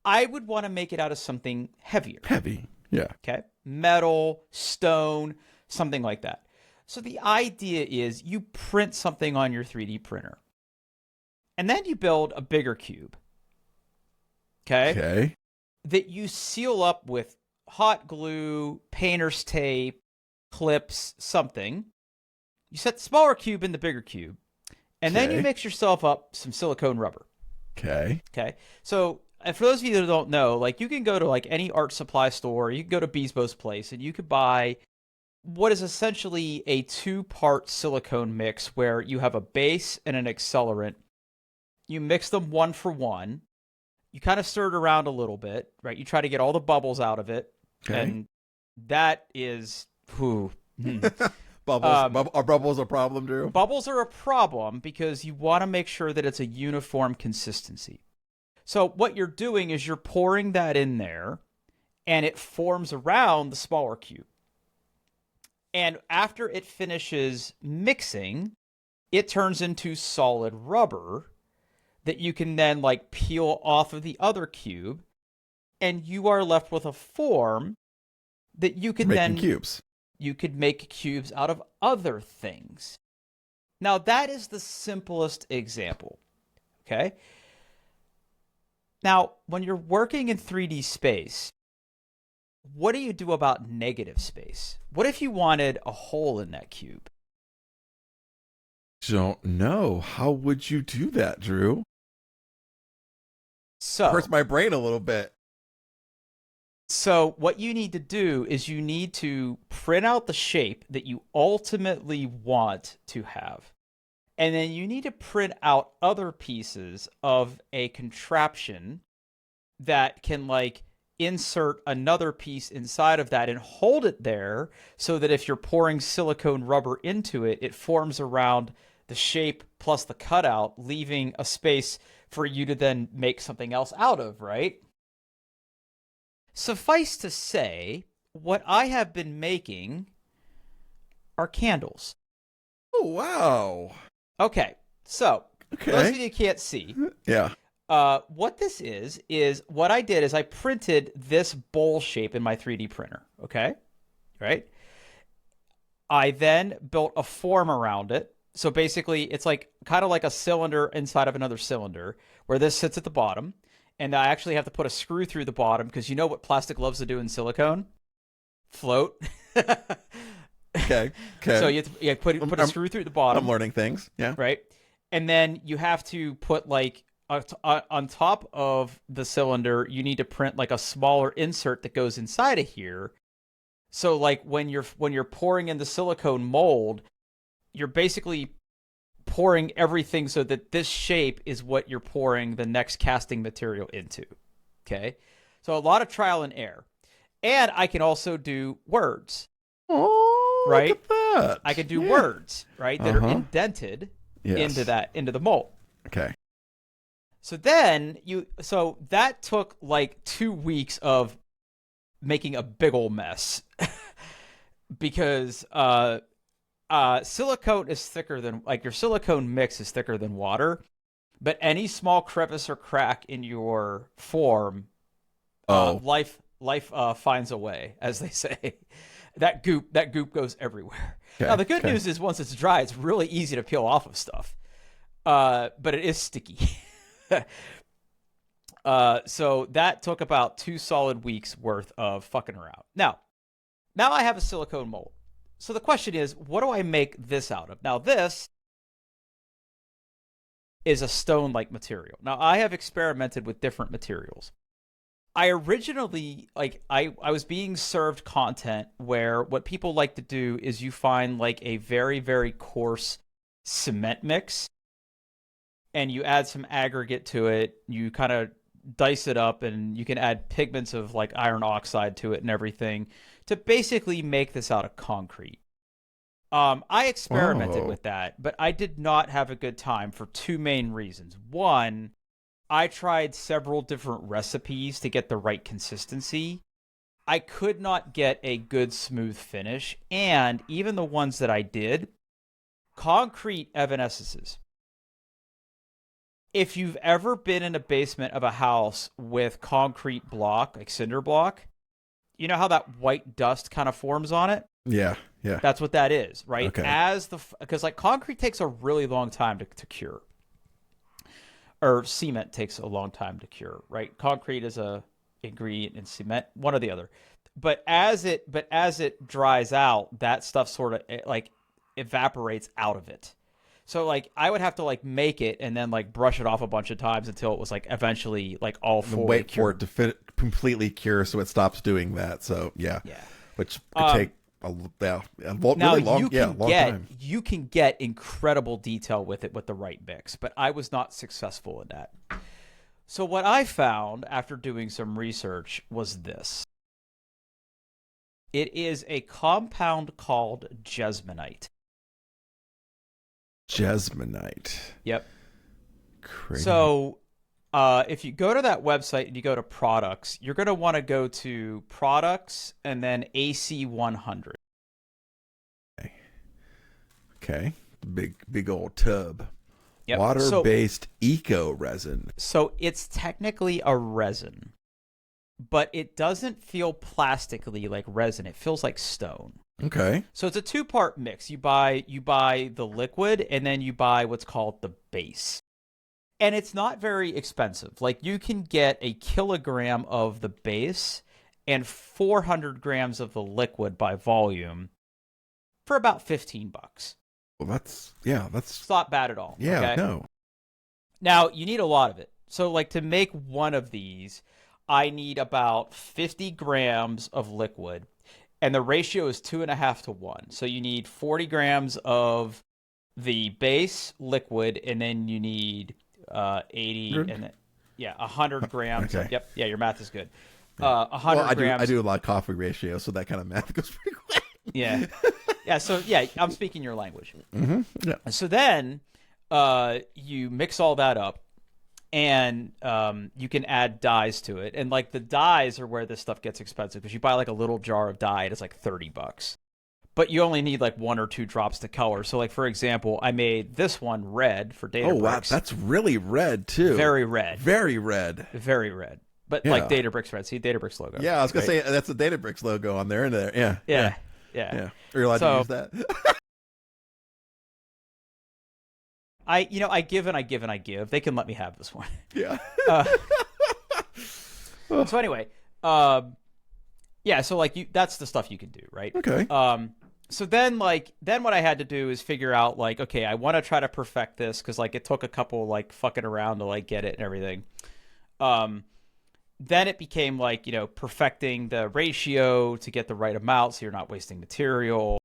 I would want to make it out of something heavier. Heavy. Yeah. Okay. Metal, stone, something like that. So the idea is you print something on your 3D printer, and then you build a bigger cube. Okay. Okay. That you seal up with hot glue, painter's tape, clips, something. You set the smaller cube in the bigger cube, and then you mix yourself up some silicone rubber. Okay. Okay. So for those of you that don't know, like you can go to like any art supply store, you can go to Bespo's place, and you could buy what is essentially a 2-part silicone mix where you have a base and an accelerant. You mix them 1 for 1. You kind of stir it around a little bit, right? You try to get all the bubbles out of it. Okay. And that is, Bubbles. Are bubbles a problem, Drew? Bubbles are a problem because you want to make sure that it's a uniform consistency. So what you're doing is you're pouring that in there, and it forms around the smaller cube. And after it finishes mixing, it turns into solid rubber that you can then like peel off of the other cube, and you are left with a form that you can Making cubes. You could make cubes out of other things. Now that is the simplest example. Okay? Now, when you're working in 3D space, what do you do about negative space? What if you wanted a hole in that cube? Don't know. How would you do that, Drew? So hurts my brain a little bit. So what you need to do is you need to print out the shape that you ultimately want to have. And then you need to print out other pieces of a contraption that can like insert another piece inside of that and hold it there so that if you're pouring silicone rubber into it, it forms around the shape plus the cutout, leaving a space for you to then make something else out of, right? Suffice to say, what I have been making are candles. Oh, wow. Okay, so for those of you who can't see, what this is what I did is I printed this bowl shape in my 3D printer, okay? Right? I then built a form around it. So basically, it's like kind of like a cylinder inside of another cylinder where this sits at the bottom. And I actually have to put a screw through the bottom because you know what plastic loves to do in silicone? Float. Okay. So you have to put a screw through the bottom. I'm learning things. Yeah. Right. And then you have to put like on top of the cylinder, you need to print like a smaller insert that goes inside of here. So like when you're pouring in the silicone mold, you're basically pouring everything so that this shape is what you're pouring the next casting material into. Okay? So a lot of trial and error. And I can also do words. Oh, right? Look at that. I can do words, right, that are indented into the mold. Okay. So then so that took like 2 weeks of making a big old mess because silicone is thicker than like your silicone mix is thicker than water, but any small crevice or crack in your form, Oh, life finds a way, as they say. That goop goes everywhere. Now okay, the good okay. news is once it's dry, it's really easy to peel off of stuff, but it is sticky. So that took about 2 solid weeks worth of fucking around. Now I have a silicone mold. So the question is, what do I make this out of? Now this is a stone-like material. Now I have experimented with different materials. I originally I was being served content where what people like to do is you find like a very, very coarse cement mix and you add some aggregate to it. You kind of dice it up and you can add pigments of like iron oxide to it and everything to basically make this out of concrete. I experimented Whoa. with that, but I did not have a good time for two main reasons. One, I tried several different recipes to get the right consistency. I could not get a good smooth finish, and even the ones that I did, concrete evanescences. If you've ever been in a basement of a house with concrete block, like cinder block, you know how that white dust kind of forms on it? Yeah, yeah. That's what that is, right? Okay. Because like concrete takes a really long time to cure, or cement takes a long time to cure, right? Concrete is a ingredient in cement, one or the other. But as it dries out, that stuff sort of like evaporates out of it. So like I would have to like make it and then like brush it off a bunch of times until it was like eventually like all And fully wait for it cured. to completely cure so it stops doing that. So yeah, Yeah. which could take Now really long, long time. you can get incredible detail with it with the right mix, but I was not successful in that. So what I found after doing some research was this. It is a compound called jesmonite. Jesmonite. Yep. Crazy. So if you go to that website and you go to products, you're going to want to go to products and then AC100. Okay. Big old tub. Yep. Water-based eco resin. So it's technically a resin, but it doesn't feel plastically like resin. It feels like stone. Okay. So it's a two-part mix. You buy the liquid and then you buy what's called the base. And it's not very expensive. Like you can get a kilogram of the base and 400 grams of the liquid by volume for about 15 bucks. Well, that's It's not bad at all. yeah, Okay. no. Now, you need a lot of it. So like to make one of these, I need about 50 grams of liquid. And the ratio is 2.5 to 1. So you need 40 grams of the base liquid, and then you need 80 Good. and then, yeah, 100 grams. Okay. Yep, yeah, your math is good. Well, 100 I grams. do a lot of coffee ratio, so that kind of math goes pretty quick. Yeah, yeah. So yeah, I'm speaking your language. Yeah. So then you mix all that up, and you can add dyes to it. And like the dyes are where this stuff gets expensive because you buy like a little jar of dye, and it's like 30 bucks. But you only need like 1 or 2 drops to color. So like for example, I made this one red for Databricks. Oh wow, that's really red too. very red, Very red. very red. But Yeah. like Databricks red. See Databricks logo. Yeah, I was gonna right? say that's a Databricks logo on there, isn't there? Yeah. Yeah, Yeah. yeah. Are you allowed to So- use that? I give and I give and I give. They can let me have this one. Yeah. So anyway, yeah. So like that's the stuff you can do, right? Okay. So then what I had to do is figure out like, okay, I want to try to perfect this because like it took a couple like fucking around to like get it and everything. Then it became like, perfecting the ratio to get the right amount so you're not wasting material,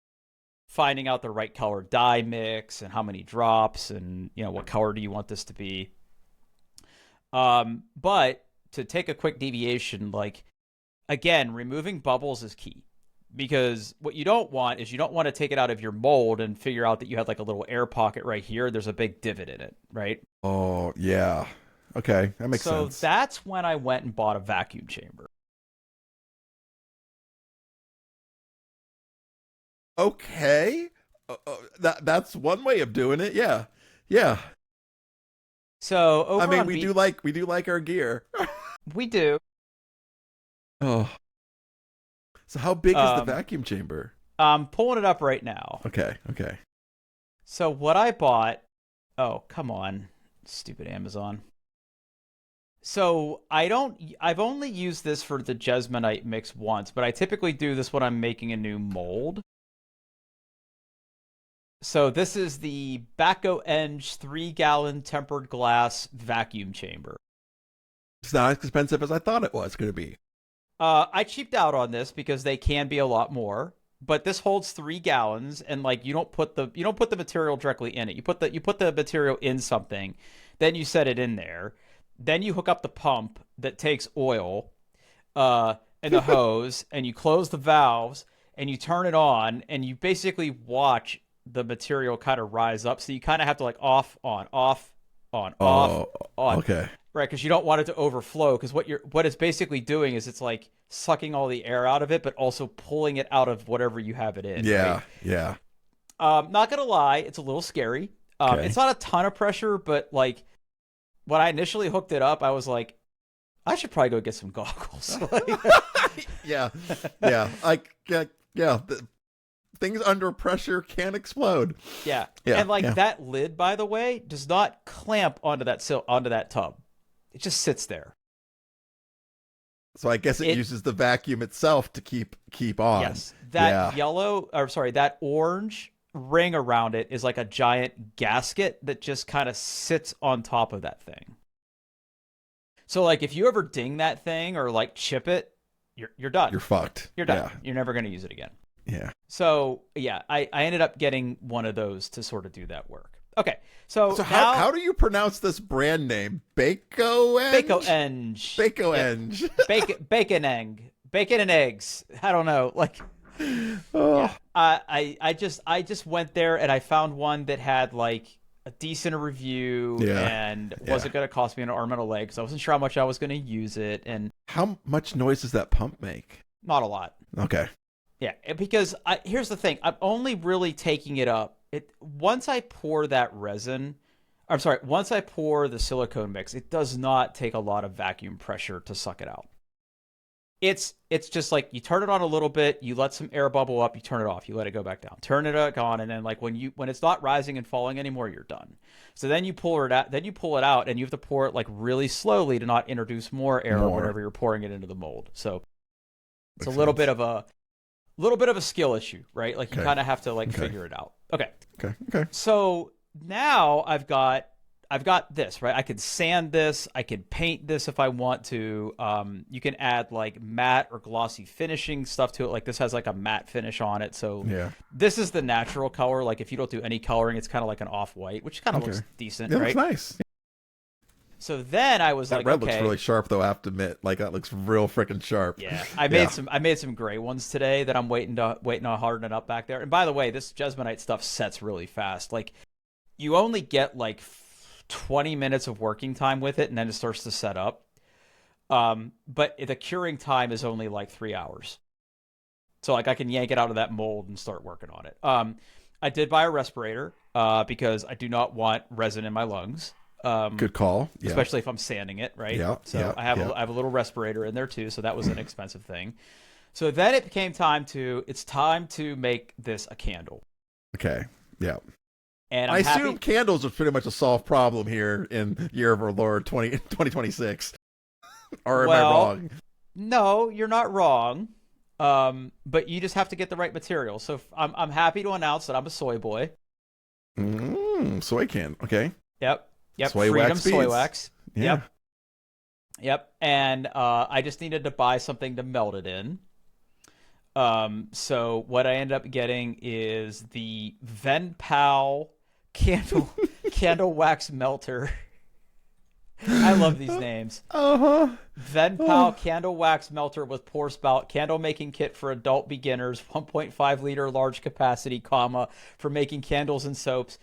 finding out the right color dye mix and how many drops and, what color do you want this to be. But to take a quick deviation, like, again, removing bubbles is key. Because what you don't want is you don't want to take it out of your mold and figure out that you had like a little air pocket right here. There's a big divot in it, right? Oh yeah. Okay, that makes sense. So that's when I went and bought a vacuum chamber. Okay. That's one way of doing it. Yeah. Yeah. So I over mean, on we do like our gear. we do. Oh. So how big is the Um, vacuum chamber? I'm pulling it up right now. Okay. Okay. So what I bought. Oh, come on, stupid Amazon. So I've only used this for the Jesmonite mix once, but I typically do this when I'm making a new mold. So this is the Bacco Eng 3-gallon tempered glass vacuum chamber. It's not as expensive as I thought it was going to be. I cheaped out on this because they can be a lot more, but this holds 3 gallons, and like you don't put the material directly in it. You put the material in something, then you set it in there, then you hook up the pump that takes oil, and the hose, and you close the valves, and you turn it on, and you basically watch the material kind of rise up. So you kind of have to like off, on, off, on, off, Oh, on. okay. Right, because you don't want it to overflow. Because what it's basically doing is it's like sucking all the air out of it, but also pulling it out of whatever you have it in. Yeah. Right? Yeah. Not gonna lie, it's a little scary. Okay. It's not a ton of pressure, but like when I initially hooked it up, I was like, I should probably go get some goggles. Yeah. Yeah. Like, yeah. Things under pressure can explode. Yeah. Yeah. And like yeah. that lid, by the way, does not clamp onto that tub. It just sits there. So I guess it uses the vacuum itself to keep on. Yes. That orange ring around it is like a giant gasket that just kind of sits on top of that thing. So like if you ever ding that thing or like chip it, you're done. You're fucked. You're done. Yeah. You're never going to use it again. Yeah. So yeah, I ended up getting one of those to sort of do that work. Okay, so now, how do you pronounce this brand name? Bacco Eng? Bacco Eng. Bacco Eng. Bacon egg. Bacon and eggs. I don't know. Like, Oh. yeah. I just went there and I found one that had like a decent review and wasn't going to cost me an arm and a leg because I wasn't sure how much I was going to use it. And how much noise does that pump make? not a lot. Okay. Yeah, because here's the thing. I'm only really taking it up. Once I pour that resin, once I pour the silicone mix, it does not take a lot of vacuum pressure to suck it out. It's just like you turn it on a little bit, you let some air bubble up, you turn it off, you let it go back down. Turn it on, and then like when it's not rising and falling anymore, you're done. So then you pull it out, and you have to pour it like really slowly to not introduce more air whenever you're pouring it into the mold. So it's a little bit of a skill issue, right? Like you kind of have to like figure it out. Okay. So now I've got this, right? I could sand this. I could paint this if I want to. You can add like matte or glossy finishing stuff to it. Like this has like a matte finish on it. So this is the natural color. Like if you don't do any coloring, it's kind of like an off-white, which kind of looks decent, right? Looks nice. So then I was that like, red looks really sharp, though. I have to admit, like that looks real freaking sharp. Yeah, I made some gray ones today that I'm waiting on hardening up back there. And by the way, this Jesmonite stuff sets really fast. Like you only get like 20 minutes of working time with it, and then it starts to set up. But the curing time is only like 3 hours. So like I can yank it out of that mold and start working on it. I did buy a respirator because I do not want resin in my lungs. Good call. Yeah. Especially if I'm sanding it, right? Yeah. So I have a little respirator in there too, so that was an expensive thing. So then it became time to make this a candle. Okay. Yeah. And I assume candles are pretty much a solved problem here in Year of Our Lord 2026. Or am I wrong? No, you're not wrong. But you just have to get the right material. So I'm happy to announce that I'm a soy boy. Soy can. Okay. Yep. Soy Freedom wax soy beads. wax. Yeah. Yep. And I just needed to buy something to melt it in. So what I ended up getting is the Venpal candle wax melter. I love these names. Venpal candle wax melter with pour spout candle making kit for adult beginners, 1.5 liter large capacity, for making candles and soaps,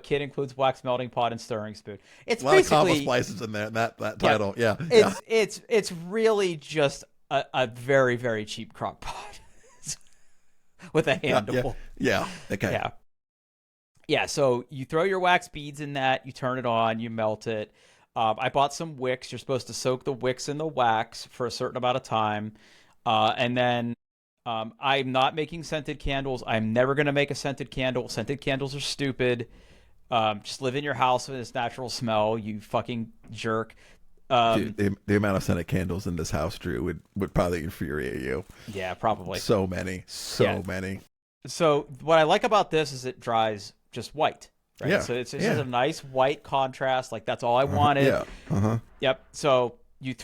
kit includes wax melting pot and stirring spoon. It's a lot basically of splices in there. That title, yeah. It's really just a very, very cheap crock pot. with a handle. Yeah. Okay. Yeah. Yeah, so you throw your wax beads in that, you turn it on, you melt it. I bought some wicks. You're supposed to soak the wicks in the wax for a certain amount of time. And then I'm not making scented candles. I'm never going to make a scented candle. Scented candles are stupid. Just live in your house with its natural smell, you fucking jerk. Dude, the amount of scented candles in this house, Drew, would probably infuriate you. Yeah, probably. So many. Many. So what I like about this is it dries just white. Right? Yeah. So it's just a nice white contrast. Like, that's all I wanted. Yeah. Yep. So you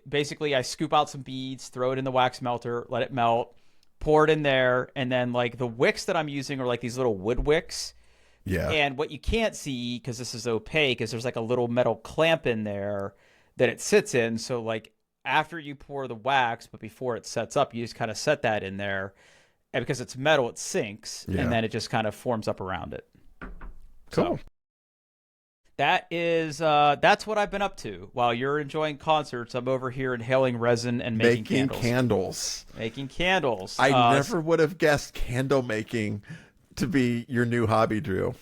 basically I scoop out some beads, throw it in the wax melter, let it melt, pour it in there. And then like the wicks that I'm using are like these little wood wicks. Yeah. And what you can't see, because this is opaque, is there's like a little metal clamp in there that it sits in. So like after you pour the wax, but before it sets up, you just kind of set that in there. And because it's metal, it sinks. Yeah. And then it just kind of forms up around it. Cool. So that's what I've been up to. While you're enjoying concerts, I'm over here inhaling resin and making candles. Making candles. I never would have guessed candle making to be your new hobby, Drew.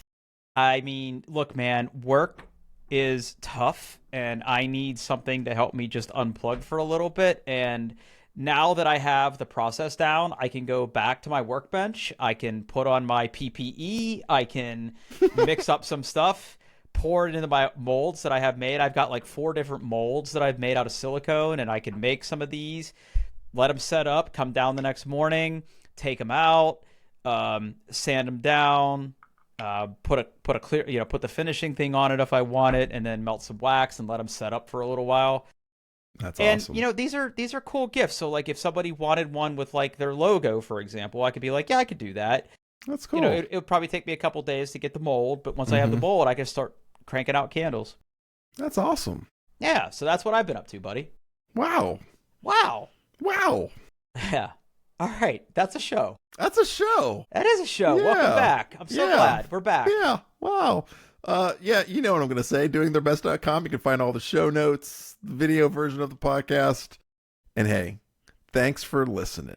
I mean, look, man, work is tough, and I need something to help me just unplug for a little bit. And now that I have the process down, I can go back to my workbench. I can put on my PPE. I can mix up some stuff, pour it into my molds that I have made. I've got like 4 different molds that I've made out of silicone, and I can make some of these, let them set up, come down the next morning, take them out, sand them down, put a clear, put the finishing thing on it if I want it, and then melt some wax and let them set up for a little while. That's awesome. And these are cool gifts. So like if somebody wanted one with like their logo, for example, I could be like, yeah, I could do that. That's cool. It would probably take me a couple days to get the mold, but once I have the mold, I can start cranking out candles. That's awesome. Yeah, so that's what I've been up to, buddy. Wow. Yeah. All right, that's a show. That is a show. Yeah. Welcome back. I'm so glad we're back. Yeah. Wow. You know what I'm going to say. doingtheirbest.com. You can find all the show notes, the video version of the podcast. And hey, thanks for listening.